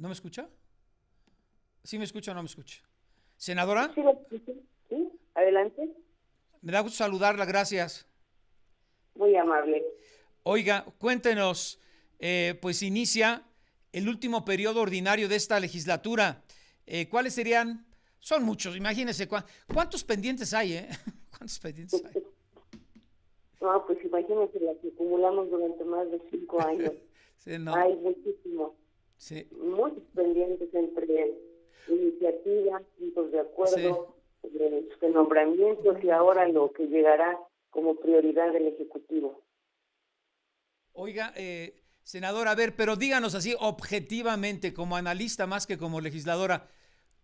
¿No me escucha? ¿Sí me escucha o no me escucha? Senadora, Sí, sí, adelante. me da gusto saludarla, gracias. Muy amable. Oiga, cuéntenos, pues inicia el último periodo ordinario de esta legislatura. ¿Cuáles serían? Son muchos, imagínense cuántos pendientes hay, ¿eh? ¿Cuántos pendientes hay? No, pues imagínense la que acumulamos durante más de 5 años. Sí, no, Hay muchísimos, sí, muchos pendientes entre iniciativas, puntos de sí. acuerdo, nombramientos y ahora lo que llegará como prioridad del Ejecutivo. Oiga, senadora, a ver, pero díganos así objetivamente, como analista más que como legisladora,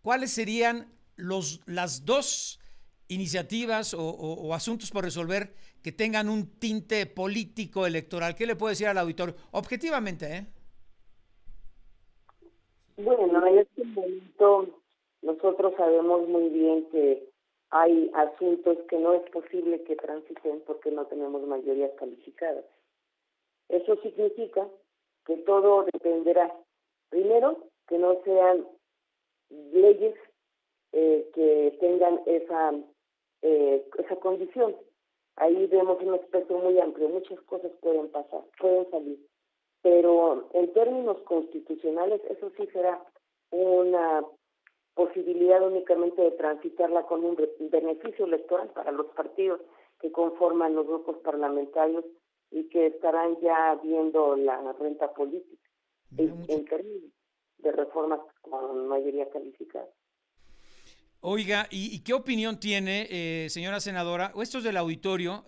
¿cuáles serían las dos iniciativas o asuntos por resolver que tengan un tinte político electoral? ¿Qué le puede decir al auditorio? Objetivamente, ¿eh? Bueno, en este momento nosotros sabemos muy bien que hay asuntos que no es posible que transiten porque no tenemos mayorías calificadas. Eso significa que todo dependerá, primero, que no sean leyes que tengan esa condición. Ahí vemos un espectro muy amplio, muchas cosas pueden pasar, pueden salir, pero en términos constitucionales eso sí será una posibilidad únicamente de transitarla con un beneficio electoral para los partidos que conforman los grupos parlamentarios y que estarán ya viendo la renta política Me da mucho. en términos de reformas con mayoría calificada. Oiga, ¿y qué opinión tiene, señora senadora? O esto es del auditorio,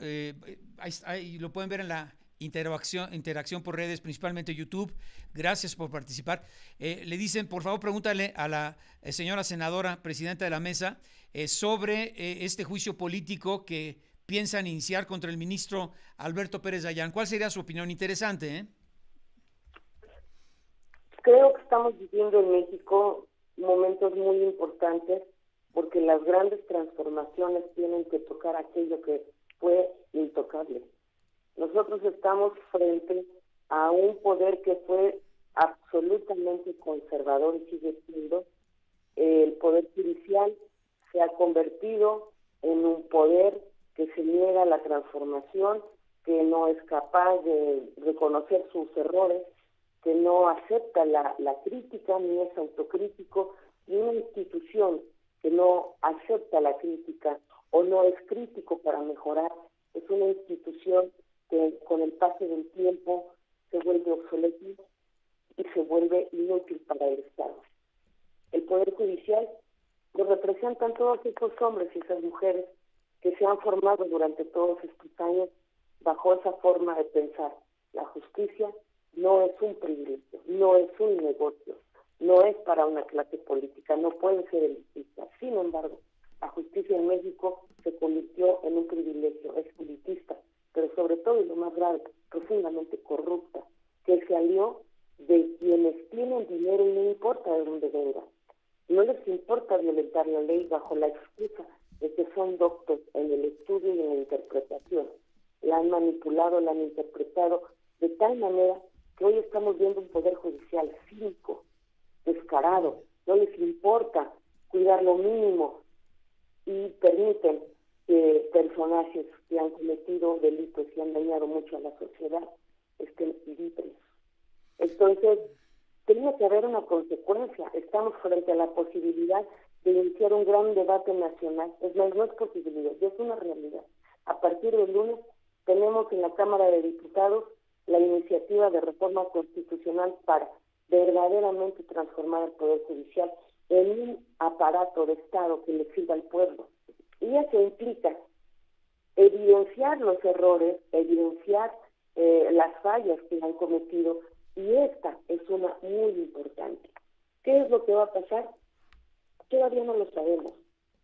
ahí lo pueden ver en la interacción por redes, principalmente YouTube. Gracias por participar. Le dicen, por favor, pregúntale a la señora senadora, presidenta de la mesa, sobre este juicio político que piensan iniciar contra el ministro Alberto Pérez Dayán. ¿Cuál sería su opinión? Interesante, ¿eh? Creo que estamos viviendo en México momentos muy importantes porque las grandes transformaciones tienen que tocar aquello que fue intocable. Nosotros estamos frente a un poder que fue absolutamente conservador y sigue siendo. El poder judicial se ha convertido en un poder que se niega a la transformación, que no es capaz de reconocer sus errores, que no acepta la crítica ni es autocrítico, y una institución que no acepta la crítica o no es crítico para mejorar, es una institución que con el paso del tiempo se vuelve obsoleta y se vuelve inútil para el Estado. El Poder Judicial lo representan todos estos hombres y esas mujeres que se han formado durante todos estos años bajo esa forma de pensar. La justicia no es un privilegio, no es un negocio, no es para una clase política, no puede ser elitista. Sin embargo, la justicia en México se convirtió en un privilegio, es elitista, pero sobre todo, y lo más grave, profundamente corrupta, que se alió de quienes tienen dinero y no importa de dónde venga. No les importa violentar la ley bajo la excusa de que son doctos en el estudio y en la interpretación. La han manipulado, la han interpretado de tal manera que hoy estamos viendo un poder judicial cínico, descarado, no les importa cuidar lo mínimo y permiten que personajes que han cometido delitos y han dañado mucho a la sociedad estén libres. Entonces, tiene que haber una consecuencia. Estamos frente a la posibilidad de iniciar un gran debate nacional. Es más, no es posibilidad, ya es una realidad. A partir del lunes tenemos en la Cámara de Diputados la iniciativa de reforma constitucional para verdaderamente transformar el Poder Judicial en un aparato de Estado que le sirva al pueblo. Y eso implica evidenciar los errores, evidenciar las fallas que han cometido, y esta es una muy importante. ¿Qué es lo que va a pasar? Todavía no lo sabemos.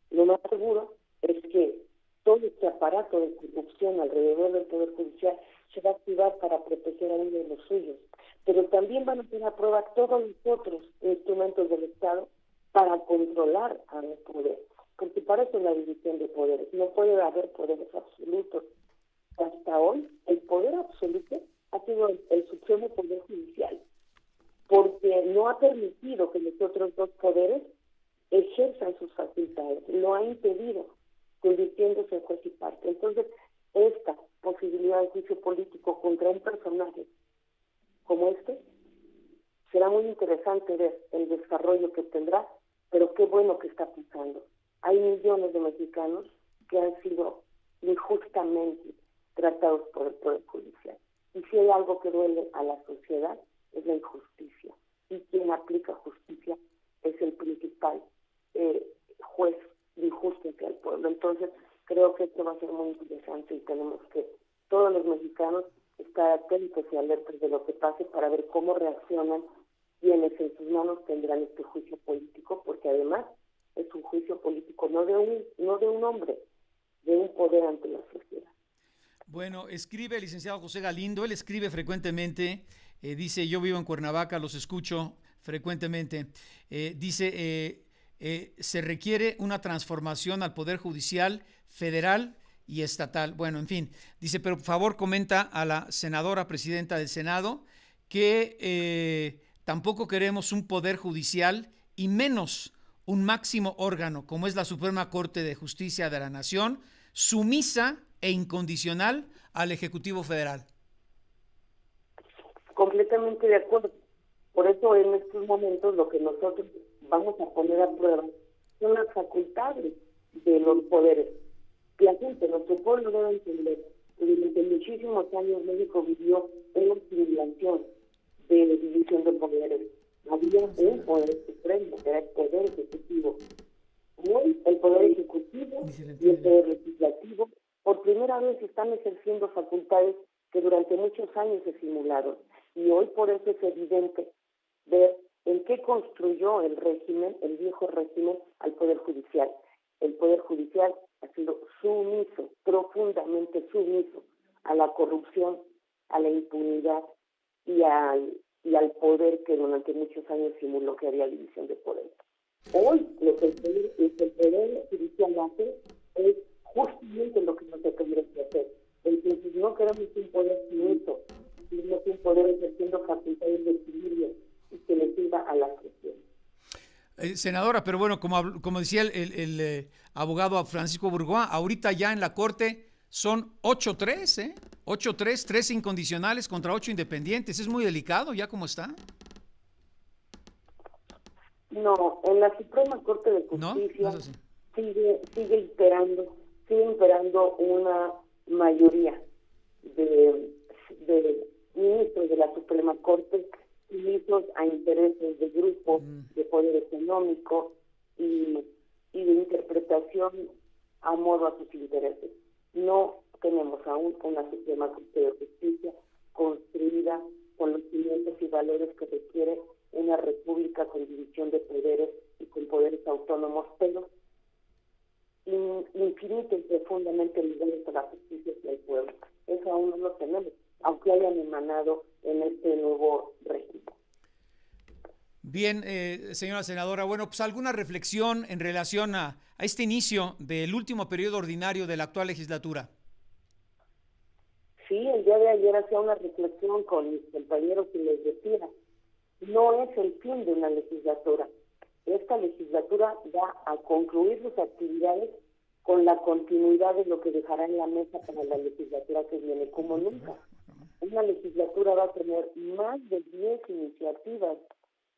Lo más seguro es que todo este aparato de corrupción alrededor del Poder Judicial se va a activar para proteger a uno de los suyos, pero también van a poner a prueba todos los otros instrumentos del Estado para controlar al poder, porque para eso es la división de poderes. No puede haber poderes absolutos. Hasta hoy, el poder absoluto ha sido el Supremo Poder Judicial, porque no ha permitido que los otros dos poderes ejerzan sus facultades, lo ha impedido, convirtiéndose en juez y parte. Entonces, esta posibilidad de juicio político contra un personaje como este, será muy interesante ver el desarrollo que tendrá, pero qué bueno que está pasando. Hay millones de mexicanos que han sido injustamente tratados por el Poder Judicial. Y si hay algo que duele a la sociedad, es la injusticia. Y quien aplica justicia es el principal juez de justicia al pueblo. Entonces, creo que esto va a ser muy interesante y tenemos que, todos los mexicanos, estar atentos y alertas de lo que pase para ver cómo reaccionan quienes en sus manos tendrán este juicio político, porque además es un juicio político no de un hombre, de un poder ante la sociedad. Bueno, escribe el licenciado José Galindo, él escribe frecuentemente, dice, yo vivo en Cuernavaca, los escucho frecuentemente, dice, se requiere una transformación al Poder Judicial federal y estatal. Bueno, en fin, dice, pero por favor comenta a la senadora presidenta del Senado que tampoco queremos un Poder Judicial y menos un máximo órgano como es la Suprema Corte de Justicia de la Nación, sumisa e incondicional al Ejecutivo Federal. Completamente de acuerdo. Por eso en estos momentos lo que nosotros vamos a poner a prueba son las facultades de los poderes. La gente, nuestro pueblo debe entender que durante muchísimos años México vivió una simulación de división de poderes. Había un poder supremo, que era el poder ejecutivo. Hoy el poder ejecutivo y el poder legislativo por primera vez están ejerciendo facultades que durante muchos años se simularon. Y hoy por eso es evidente ver en qué construyó el régimen, el viejo régimen, al Poder Judicial. El Poder Judicial ha sido sumiso, profundamente sumiso a la corrupción, a la impunidad y al poder que durante muchos años simuló que había división de poder. Hoy lo que el Poder Judicial hace es justamente lo que no se tendría que hacer. Entonces no queremos un poder sumiso, sino un poder ejerciendo facultades de equilibrio y que le sirva a la sociedad. Senadora, pero bueno, como decía el abogado Francisco Bourgoin, ahorita ya en la Corte son 8-3, ¿eh? 8-3, 3 incondicionales contra 8 independientes. Es muy delicado ya como está. No, en la Suprema Corte de Justicia sigue imperando una mayoría de ministros de la Suprema Corte sumisos a intereses de grupos de poder económico y de interpretación a modo a sus intereses. No tenemos aún una Suprema Corte de Justicia construida con los cimientos y valores que requiere una república con división de poderes y con poderes autónomos, pero infinito y profundamente ligados a la justicia y al pueblo. Eso aún no lo tenemos, aunque hayan emanado en este nuevo régimen. Bien, señora senadora, bueno, pues alguna reflexión en relación a este inicio del último periodo ordinario de la actual legislatura. Sí, el día de ayer hacía una reflexión con mis compañeros y les decía, no es el fin de una legislatura. Esta legislatura va a concluir sus actividades con la continuidad de lo que dejará en la mesa para la legislatura que viene, como nunca. Una legislatura va a tener más de 10 iniciativas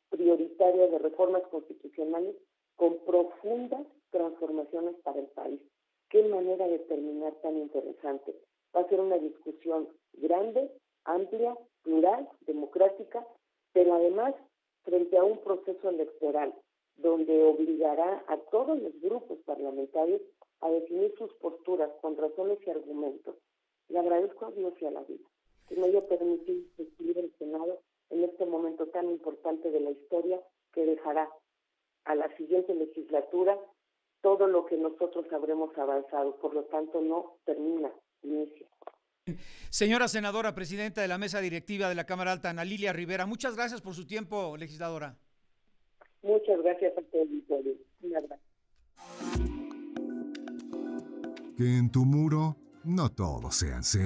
prioritarias de reformas constitucionales con profundas transformaciones para el país. Qué manera de terminar tan interesante. Va a ser una discusión grande, amplia, plural, democrática, pero además frente a un proceso electoral donde obligará a todos los grupos parlamentarios a definir sus posturas con razones y argumentos. Le agradezco a Dios y a la vida que me haya permitido presidir el Senado en este momento tan importante de la historia que dejará a la siguiente legislatura todo lo que nosotros habremos avanzado. Por lo tanto, no termina, inicia. Señora senadora, presidenta de la mesa directiva de la Cámara Alta, Ana Lilia Rivera, muchas gracias por su tiempo, legisladora. Muchas gracias a todos. Un abrazo. Que en tu muro no todos sean celos.